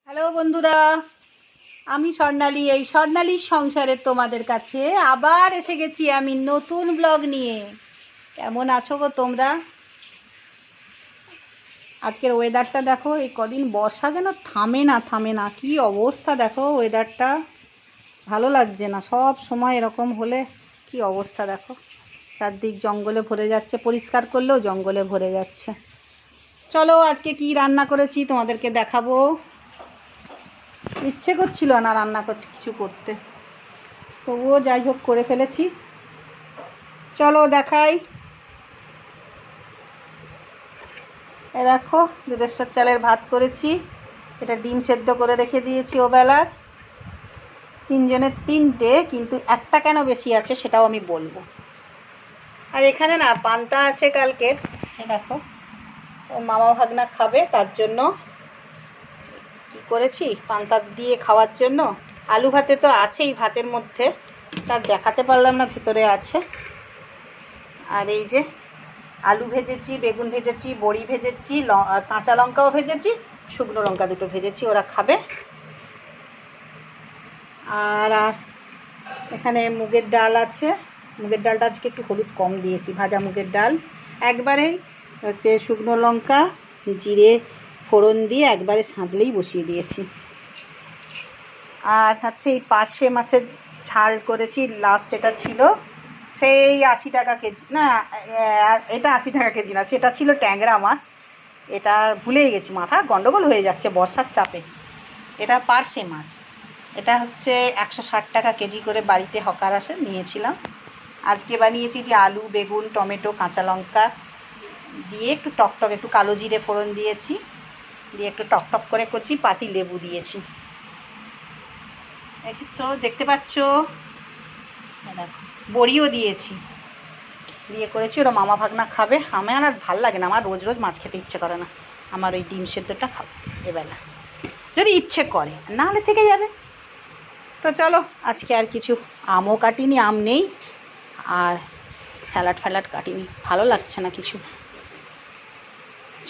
Hello বন্ধুরা, আমি স্বর্ণালী। এই স্বর্ণালীর সংসারে তোমাদের কাছে আবার এসে গেছি আমি নতুন ব্লগ নিয়ে। কেমন আছো গো তোমরা? আজকের ওয়েদারটা দেখো, এই কদিন বর্ষা যেন থামে না কি অবস্থা দেখো ওয়েদারটা। ভালো লাগছে না, সব সময় এরকম হলে কি অবস্থা দেখো। চারদিক জঙ্গলে ভরে যাচ্ছে, পরিষ্কার করলেও জঙ্গলে ভরে যাচ্ছে। চলো আজকে কি রান্না করেছি তোমাদেরকে দেখাবো। ইচ্ছে করছিল না রান্না করছি কিছু করতে, তবুও যাই হোক করে ফেলেছি। চলো দেখাই। এ দেখো, দুধেশ্বর চালের ভাত করেছি। এটা ডিম সেদ্ধ করে রেখে দিয়েছি ওবেলার। তিনজনের তিনটে, কিন্তু একটা কেন বেশি আছে সেটাও আমি বলবো। আর এখানে না পান্তা আছে কালকের। এ দেখো, ও মামা ভাগনা খাবে, তার জন্য কি করেছি পান্তা দিয়ে খাওয়ার জন্য। আলু ভাতে তো আছেই ভাতের মধ্যে, তার দেখাতে পারলাম না ভিতরে আছে। আর এই যে আলু ভেজেছি, বেগুন ভেজেছি, বড়ি ভেজেছি, কাঁচা লঙ্কাও ভেজেছি, শুকনো লঙ্কা দুটো ভেজেছি, ওরা খাবে। আর আর এখানে মুগের ডাল আছে। মুগের ডালটা আজকে একটু হলুদ কম দিয়েছি, ভাজা মুগের ডাল। একবারেই হচ্ছে শুকনো লঙ্কা জিরে ফোড়ন দিয়ে একবারে সাঁতলেই বসিয়ে দিয়েছি। আর হচ্ছে এই পার্শে মাছের ঝাল করেছি, লাস্ট এটা ছিল সেই 80 টাকা কেজি, না এটা 80 টাকা কেজি না, সেটা ছিল ট্যাংরা মাছ। এটা ভুলেই গেছি, মাথা গন্ডগোল হয়ে যাচ্ছে বর্ষার চাপে। এটা পার্শে মাছ, এটা হচ্ছে 160 টাকা কেজি করে বাড়িতে হকার আসে নিয়েছিলাম। আজকে বানিয়েছি যে আলু বেগুন টমেটো কাঁচা লঙ্কা দিয়ে একটু টকটক, একটু কালো জিরে ফোড়ন দিয়েছি, দিয়ে একটু টকটক করে করছি, পাতি লেবু দিয়েছি। একটু তো দেখতে পাচ্ছ, দেখো বড়িও দিয়েছি, দিয়ে করেছি। ওরা মামা ভাগনা খাবে। আমার আর ভাল লাগে না, আমার রোজ রোজ মাছ খেতে ইচ্ছে করে না। আমার ওই ডিম সেদ্ধটা খাবো এবেলা, যদি ইচ্ছে করে, না হলে থেকে যাবে। তো চলো আজকে আর কিছু আমও কাটিনি, আম নেই, আর স্যালাড ফ্যালাড কাটিনি, ভালো লাগছে না কিছু।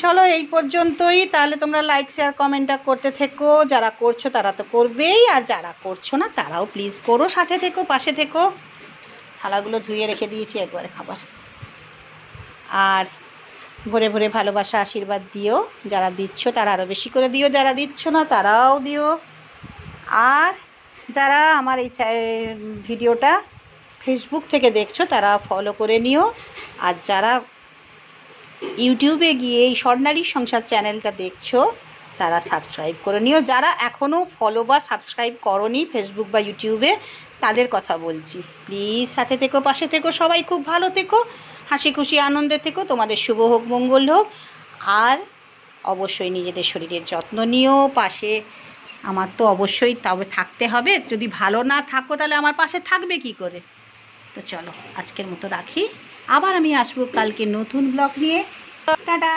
চলো এই পর্যন্তই। তাহলে তোমরা লাইক শেয়ার কমেন্টটা করতে থেকো, যারা করছো তারা তো করবেই, আর যারা করছো না তারাও প্লিজ করো, সাথে থেকো পাশে থেকো। থালাগুলো ধুয়ে রেখে দিয়েছি একবারে খাবার। আর ভরে ভরে ভালোবাসা আশীর্বাদ দিও, যারা দিচ্ছ তারা আরও বেশি করে দিও, যারা দিচ্ছ না তারাও দিও। আর যারা আমার এই ভিডিওটা ফেসবুক থেকে দেখছো তারা ফলো করে নিও, আর যারা ইউটিউবে গিয়ে এই স্বর্ণালীর সংসার চ্যানেলটা দেখছো তারা সাবস্ক্রাইব করে নিও। যারা এখনও ফলো বা সাবস্ক্রাইব করোনি ফেসবুক বা ইউটিউবে, তাদের কথা বলছি, প্লিজ সাথে থেকো পাশে থেকো, সবাই খুব ভালো থেকো, হাসি খুশি আনন্দে থেকো, তোমাদের শুভ হোক মঙ্গল হোক। আর অবশ্যই নিজেদের শরীরের যত্ন নিও। পাশে আমার তো অবশ্যই তবে থাকতে হবে, যদি ভালো না থাকো তাহলে আমার পাশে থাকবে কি করে। তো চলো আজকের মতো রাখি, আবার আমি আসবো কালকে নতুন ব্লগ নিয়ে। টাটা।